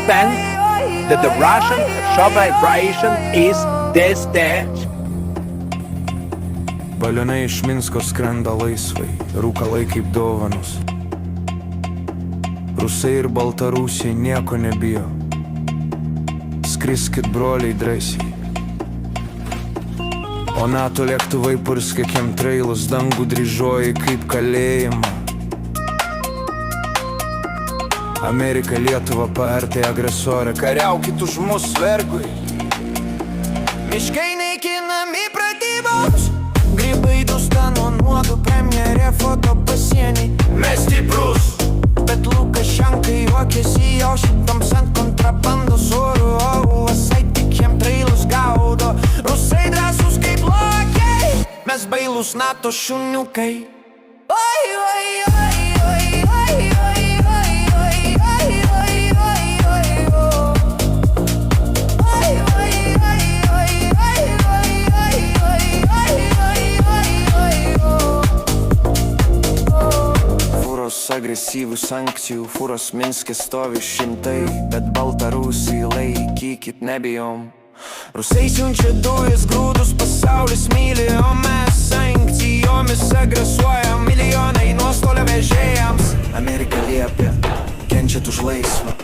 Then that the Russian show vibration is this stage. Balionai iš Minsko skrenda laisvai, rūkalai kaip dovanos. Rusai ir Baltarusiai nieko nebijo. Skriskit broliai drąsiai. O NATO lėktuvai purskė chemtrailus, dangų dryžoji kaip kalėjimą. Amerika Lietuva paartė agresorę, kariaukit už mus vergui. Miškai naikinami pratybos, grybai dūsta nuo nuodų, premjerė foto pasienį. Mes stiprus, bet Lukašenkai juokiasi jau šimtams ant kontrabandos oro, o visai tik chemtrailus gaudo. Rusai drąsus kaip lokiai, mes bailūs NATO šuniukai. Oi, oi, oi, oi, oi, oi. Agresyvių sankcijų, fūros Minske stovi šimtai, bet Baltarusiai laikykit nebijom. Rusai siunčia dujas, grūdus, pasaulis myli, o mes sankcijomis agresuojam, milijonai nuostolio vežėjams. Amerika liepia, kenčiat už laisvą,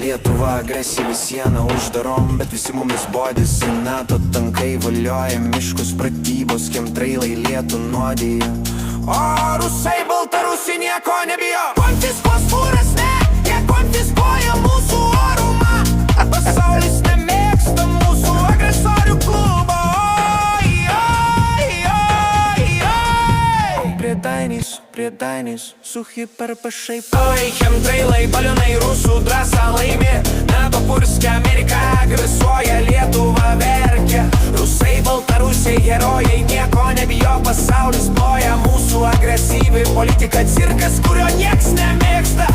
Lietuva agresyvi sieną uždarom, bet visi mumis bodisi, NATO tankai valioja, miškus pratybos, chemtrailai lietų nuodija. O Rusai Baltarusiai nieko nebijo, konfiskuos fūras, ne, jie konfiskuoja mūsų orumą. Pasaulis nemėgsta mūsų agresorių klubo. Oi, oi, oi, oi. Prie Dainys, su hiperpašaipa. Oi, chemtrailai, balionai, rusų drąsa laimi, NATO purskė, Amerika agresuoja, Lietuva verkia. Rusai Baltarusiai herojai nieko nebijo, pasaulis ploja, mūsų agresyvi politika cirkas, kurio nieks nemėgsta.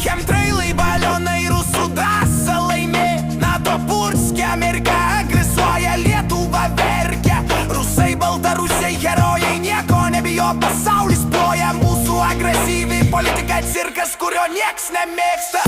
Chemtrailai, balionai, rusų drąsa laimi, NATO purskė, Amerika agresuoja, Lietuva verkia. Rusai Baltarusiai herojai nieko nebijo, pasaulis ploja, mūsų agresyvi politika cirkas, kurio nieks nemėgsta.